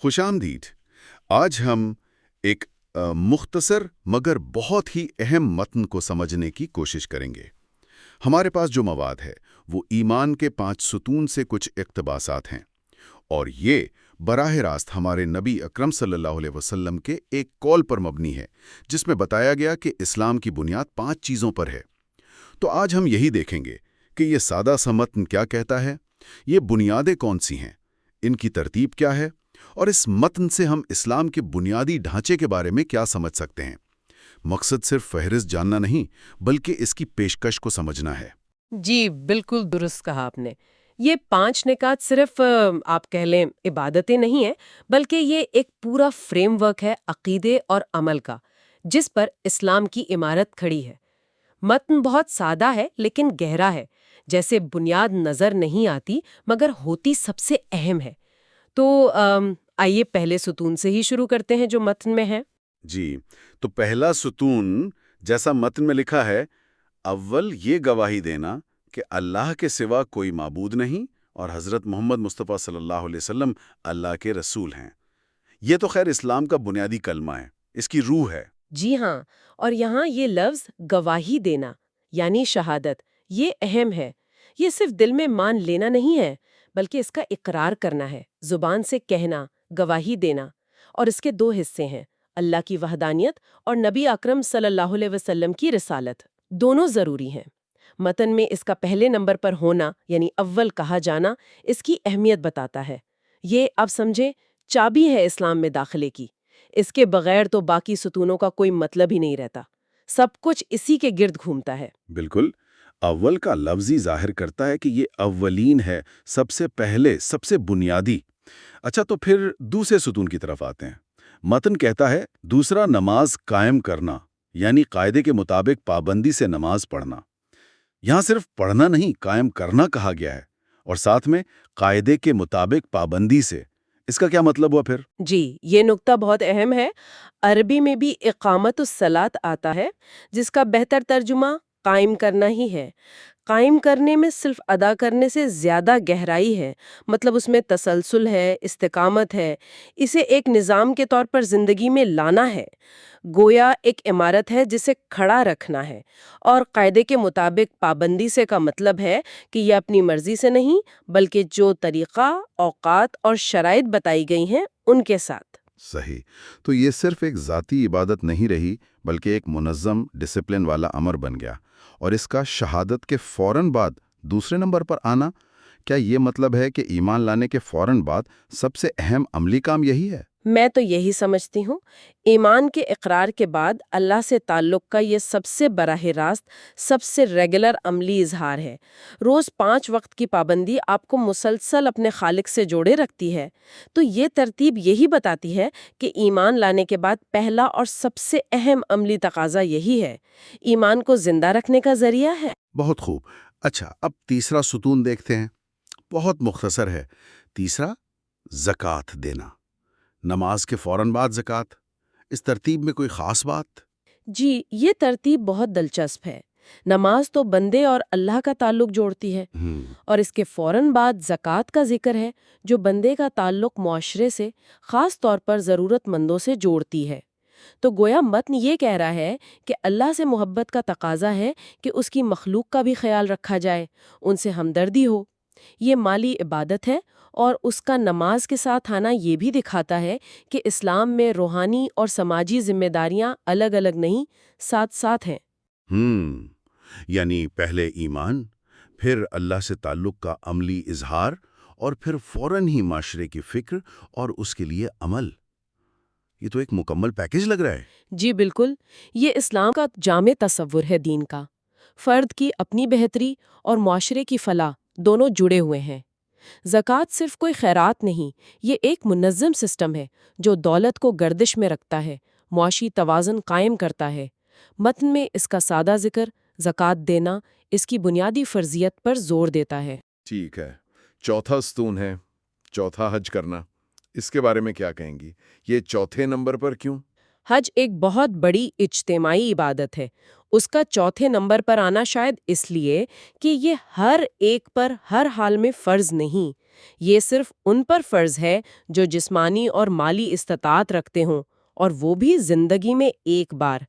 خوش آمدید۔ آج ہم ایک مختصر مگر بہت ہی اہم متن کو سمجھنے کی کوشش کریں گے۔ ہمارے پاس جو مواد ہے وہ ایمان کے 5 ستون سے کچھ اقتباسات ہیں، اور یہ براہ راست ہمارے نبی اکرم صلی اللہ علیہ وسلم کے ایک قول پر مبنی ہے، جس میں بتایا گیا کہ اسلام کی بنیاد 5 چیزوں پر ہے۔ تو آج ہم یہی دیکھیں گے کہ یہ سادہ سا متن کیا کہتا ہے، یہ بنیادیں کون سی ہیں، ان کی ترتیب کیا ہے، اور اس متن سے ہم اسلام کے بنیادی ڈھانچے کے بارے میں کیا سمجھ سکتے ہیں۔ مقصد صرف فہرست جاننا نہیں، بلکہ اس کی پیشکش کو سمجھنا ہے۔ جی بالکل درست کہا آپ نے۔ یہ 5 نکات صرف آپ کہہ لیں عبادتیں نہیں ہیں، بلکہ یہ ایک پورا فریم ورک ہے عقیدے اور عمل کا، جس پر اسلام کی عمارت کھڑی ہے۔ متن بہت سادہ ہے لیکن گہرا ہے، جیسے بنیاد نظر نہیں آتی مگر ہوتی سب سے اہم ہے۔ تو آئیے پہلے ستون سے ہی شروع کرتے ہیں جو متن میں ہے۔ جی، تو پہلا ستون جیسا متن میں لکھا ہے، اول یہ گواہی دینا کہ اللہ کے سوا کوئی معبود نہیں اور حضرت محمد مصطفیٰ صلی اللہ علیہ وسلم اللہ کے رسول ہیں۔ یہ تو خیر اسلام کا بنیادی کلمہ ہے، اس کی روح ہے۔ جی ہاں، اور یہاں یہ لفظ گواہی دینا یعنی شہادت، یہ اہم ہے۔ یہ صرف دل میں مان لینا نہیں ہے، بلکہ اس کا اقرار کرنا ہے، زبان سے کہنا، گواہی دینا۔ اور اس کے 2 حصے ہیں، اللہ کی وحدانیت اور نبی اکرم صلی اللہ علیہ وسلم کی رسالت، دونوں ضروری ہیں۔ متن میں اس کا پہلے نمبر پر ہونا یعنی اول کہا جانا اس کی اہمیت بتاتا ہے۔ یہ اب سمجھے چابی ہے اسلام میں داخلے کی۔ اس کے بغیر تو باقی ستونوں کا کوئی مطلب ہی نہیں رہتا، سب کچھ اسی کے گرد گھومتا ہے۔ بالکل، اول کا لفظ ہی ظاہر کرتا ہے کہ یہ اولین ہے، سب سے پہلے، سب سے بنیادی۔ اچھا، تو پھر دوسرے ستون کی طرف آتے ہیں۔ متن کہتا ہے دوسرا نماز قائم کرنا، یعنی قاعدے کے مطابق پابندی سے نماز پڑھنا۔ یہاں صرف پڑھنا نہیں، قائم کرنا کہا گیا ہے، اور ساتھ میں قاعدے کے مطابق پابندی سے۔ اس کا کیا مطلب ہوا پھر؟ جی، یہ نکتہ بہت اہم ہے۔ عربی میں بھی اقامت الصلاۃ آتا ہے، جس کا بہتر ترجمہ قائم کرنا ہی ہے۔ قائم کرنے میں صرف ادا کرنے سے زیادہ گہرائی ہے، مطلب اس میں تسلسل ہے، استقامت ہے، اسے ایک نظام کے طور پر زندگی میں لانا ہے۔ گویا ایک عمارت ہے جسے کھڑا رکھنا ہے، اور قاعدے کے مطابق پابندی سے کا مطلب ہے کہ یہ اپنی مرضی سے نہیں، بلکہ جو طریقہ، اوقات اور شرائط بتائی گئی ہیں ان کے ساتھ۔ صحیح، تو یہ صرف ایک ذاتی عبادت نہیں رہی، بلکہ ایک منظم ڈسپلن والا امر بن گیا۔ اور اس کا شہادت کے فوراً بعد دوسرے نمبر پر آنا، کیا یہ مطلب ہے کہ ایمان لانے کے فوراً بعد سب سے اہم عملی کام یہی ہے؟ میں تو یہی سمجھتی ہوں۔ ایمان کے اقرار کے بعد اللہ سے تعلق کا یہ سب سے براہ راست، سب سے ریگولر عملی اظہار ہے۔ روز 5 وقت کی پابندی آپ کو مسلسل اپنے خالق سے جوڑے رکھتی ہے۔ تو یہ ترتیب یہی بتاتی ہے کہ ایمان لانے کے بعد پہلا اور سب سے اہم عملی تقاضا یہی ہے، ایمان کو زندہ رکھنے کا ذریعہ ہے۔ بہت خوب۔ اچھا، اب تیسرا ستون دیکھتے ہیں۔ بہت مختصر ہے۔ تیسرا، زکوٰۃ دینا۔ نماز کے فوراً بعد زکوٰۃ، اس ترتیب میں کوئی خاص بات؟ جی، یہ ترتیب بہت دلچسپ ہے۔ نماز تو بندے اور اللہ کا تعلق جوڑتی ہے، اور اس کے فوراً بعد زکوٰۃ کا ذکر ہے، جو بندے کا تعلق معاشرے سے، خاص طور پر ضرورت مندوں سے جوڑتی ہے۔ تو گویا متن یہ کہہ رہا ہے کہ اللہ سے محبت کا تقاضا ہے کہ اس کی مخلوق کا بھی خیال رکھا جائے، ان سے ہمدردی ہو۔ یہ مالی عبادت ہے، اور اس کا نماز کے ساتھ آنا یہ بھی دکھاتا ہے کہ اسلام میں روحانی اور سماجی ذمہ داریاں الگ الگ نہیں، ساتھ ساتھ ہیں۔ یعنی پہلے ایمان، پھر اللہ سے تعلق کا عملی اظہار، اور پھر فوراً ہی معاشرے کی فکر اور اس کے لیے عمل۔ یہ تو ایک مکمل پیکیج لگ رہا ہے۔ جی بالکل، یہ اسلام کا جامع تصور ہے دین کا۔ فرد کی اپنی بہتری اور معاشرے کی فلاح دونوں جڑے ہوئے ہیں۔ زکوٰۃ صرف کوئی خیرات نہیں، یہ ایک منظم سسٹم ہے جو دولت کو گردش میں رکھتا ہے، معاشی توازن قائم کرتا ہے۔ متن میں اس کا سادہ ذکر، زکوٰۃ دینا، اس کی بنیادی فرضیت پر زور دیتا ہے۔ ٹھیک ہے، چوتھا ستون ہے، چوتھا حج کرنا۔ اس کے بارے میں کیا کہیں گی؟ یہ چوتھے نمبر پر کیوں؟ حج ایک بہت بڑی اجتماعی عبادت ہے۔ اس کا چوتھے نمبر پر آنا شاید اس لیے کہ یہ ہر ایک پر ہر حال میں فرض نہیں، یہ صرف ان پر فرض ہے جو جسمانی اور مالی استطاعت رکھتے ہوں، اور وہ بھی زندگی میں ایک بار۔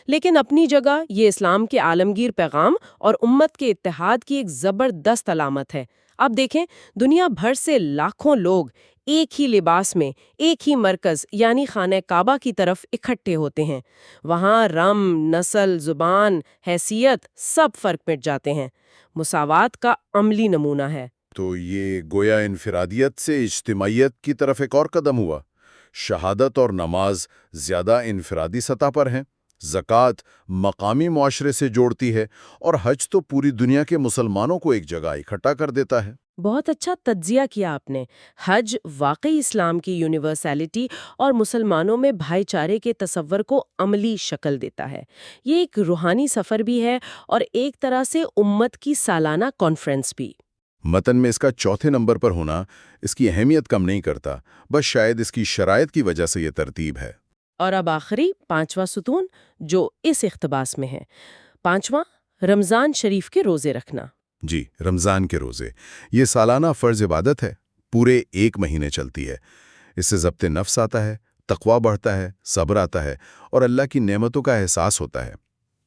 لیکن اپنی جگہ یہ اسلام کے عالمگیر پیغام اور امت کے اتحاد کی ایک زبردست علامت ہے۔ اب دیکھیں، دنیا بھر سے لاکھوں لوگ ایک ہی لباس میں ایک ہی مرکز یعنی خانہ کعبہ کی طرف اکٹھے ہوتے ہیں۔ وہاں رم، نسل، زبان، حیثیت سب فرق مٹ جاتے ہیں۔ مساوات کا عملی نمونہ ہے۔ تو یہ گویا انفرادیت سے اجتماعیت کی طرف ایک اور قدم ہوا۔ شہادت اور نماز زیادہ انفرادی سطح پر ہیں، زکوٰۃ مقامی معاشرے سے جوڑتی ہے، اور حج تو پوری دنیا کے مسلمانوں کو ایک جگہ اکٹھا کر دیتا ہے۔ بہت اچھا تجزیہ کیا آپ نے۔ حج واقعی اسلام کی یونیورسیلٹی اور مسلمانوں میں بھائی چارے کے تصور کو عملی شکل دیتا ہے۔ یہ ایک روحانی سفر بھی ہے اور ایک طرح سے امت کی سالانہ کانفرنس بھی۔ متن میں اس کا چوتھے نمبر پر ہونا اس کی اہمیت کم نہیں کرتا، بس شاید اس کی شرائط کی وجہ سے یہ ترتیب ہے۔ اور اب آخری 5واں ستون جو اس اقتباس میں ہے۔ 5واں، رمضان شریف کے روزے رکھنا۔ جی، رمضان کے روزے یہ سالانہ فرض عبادت ہے، پورے 1 مہینے چلتی ہے۔ اس سے ضبط نفس آتا ہے، تقویٰ بڑھتا ہے، صبر آتا ہے، اور اللہ کی نعمتوں کا احساس ہوتا ہے۔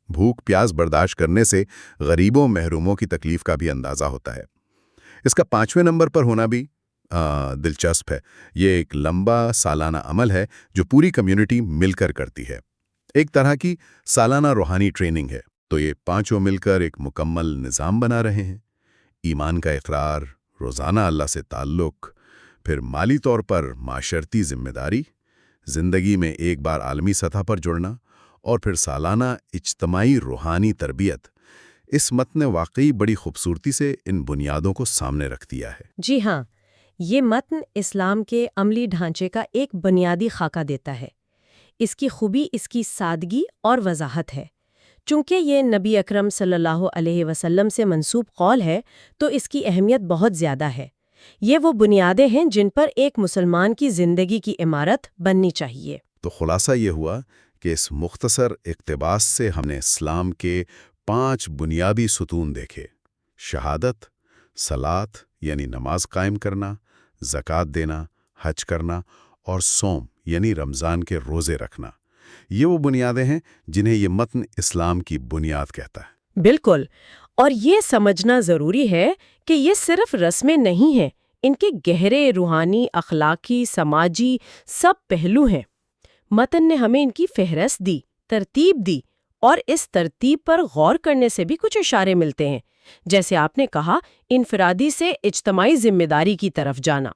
بھوک پیاس برداشت کرنے سے غریبوں محروموں کی تکلیف کا بھی اندازہ ہوتا ہے۔ اس کا 5ویں نمبر پر ہونا بھی دلچسپ ہے۔ یہ ایک لمبا سالانہ عمل ہے جو پوری کمیونٹی مل کر کرتی ہے، ایک طرح کی سالانہ روحانی ٹریننگ ہے۔ تو یہ 5 مل کر ایک مکمل نظام بنا رہے ہیں۔ ایمان کا اقرار، روزانہ اللہ سے تعلق، پھر مالی طور پر معاشرتی ذمہ داری، زندگی میں ایک بار عالمی سطح پر جڑنا، اور پھر سالانہ اجتماعی روحانی تربیت۔ اس متن واقعی بڑی خوبصورتی سے ان بنیادوں کو سامنے رکھ دیا ہے۔ جی ہاں، یہ متن اسلام کے عملی ڈھانچے کا ایک بنیادی خاکہ دیتا ہے۔ اس کی خوبی اس کی سادگی اور وضاحت ہے۔ چونکہ یہ نبی اکرم صلی اللہ علیہ وسلم سے منسوب قول ہے تو اس کی اہمیت بہت زیادہ ہے۔ یہ وہ بنیادیں ہیں جن پر ایک مسلمان کی زندگی کی عمارت بننی چاہیے۔ تو خلاصہ یہ ہوا کہ اس مختصر اقتباس سے ہم نے اسلام کے 5 بنیادی ستون دیکھے: شہادت، صلاۃ یعنی نماز قائم کرنا، زکوٰۃ دینا، حج کرنا، اور صوم یعنی رمضان کے روزے رکھنا۔ یہ وہ بنیادیں ہیں جنہیں یہ متن اسلام کی بنیاد کہتا ہے۔ بالکل، اور یہ سمجھنا ضروری ہے کہ یہ صرف رسمیں نہیں ہیں، ان کے گہرے روحانی، اخلاقی، سماجی سب پہلو ہیں۔ متن نے ہمیں ان کی فہرست دی، ترتیب دی، اور اس ترتیب پر غور کرنے سے بھی کچھ اشارے ملتے ہیں، جیسے آپ نے کہا، انفرادی سے اجتماعی ذمہ داری کی طرف جانا۔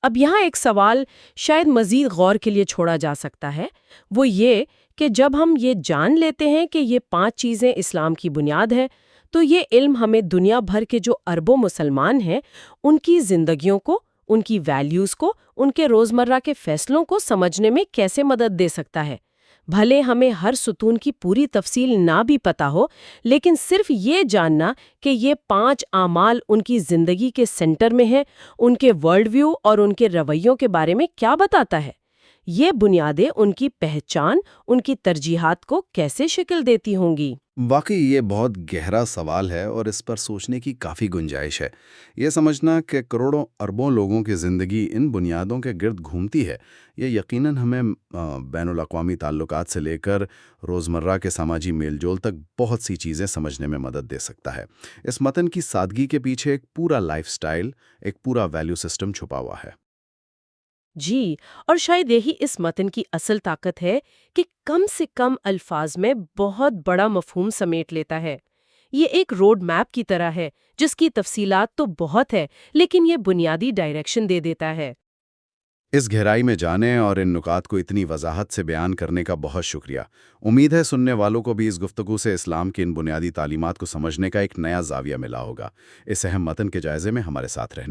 اب یہاں ایک سوال شاید مزید غور کے لیے چھوڑا جا سکتا ہے، وہ یہ کہ جب ہم یہ جان لیتے ہیں کہ یہ 5 چیزیں اسلام کی بنیاد ہیں، تو یہ علم ہمیں دنیا بھر کے جو اربوں مسلمان ہیں، ان کی زندگیوں کو، ان کی ویلیوز کو، ان کے روزمرہ کے فیصلوں کو سمجھنے میں کیسے مدد دے سکتا ہے۔ بھلے ہمیں ہر ستون کی پوری تفصیل نہ بھی پتہ ہو، لیکن صرف یہ جاننا کہ یہ 5 اعمال ان کی زندگی کے سینٹر میں ہیں، ان کے ورلڈ ویو اور ان کے رویوں کے بارے میں کیا بتاتا ہے؟ یہ بنیادیں ان کی پہچان، ان کی ترجیحات کو کیسے شکل دیتی ہوں گی؟ واقعی یہ بہت گہرا سوال ہے اور اس پر سوچنے کی کافی گنجائش ہے۔ یہ سمجھنا کہ کروڑوں اربوں لوگوں کی زندگی ان بنیادوں کے گرد گھومتی ہے، یہ یقیناً ہمیں بین الاقوامی تعلقات سے لے کر روزمرہ کے سماجی میل جول تک بہت سی چیزیں سمجھنے میں مدد دے سکتا ہے۔ اس متن کی سادگی کے پیچھے ایک پورا لائف سٹائل، ایک پورا ویلیو سسٹم چھپا ہوا ہے۔ جی، اور شاید یہی اس متن کی اصل طاقت ہے کہ کم سے کم الفاظ میں بہت بڑا مفہوم سمیٹ لیتا ہے۔ یہ ایک روڈ میپ کی طرح ہے جس کی تفصیلات تو بہت ہے، لیکن یہ بنیادی ڈائریکشن دے دیتا ہے۔ اس گہرائی میں جانے اور ان نکات کو اتنی وضاحت سے بیان کرنے کا بہت شکریہ۔ امید ہے سننے والوں کو بھی اس گفتگو سے اسلام کی ان بنیادی تعلیمات کو سمجھنے کا ایک نیا زاویہ ملا ہوگا۔ اس اہم متن کے جائزے میں ہمارے ساتھ رہنے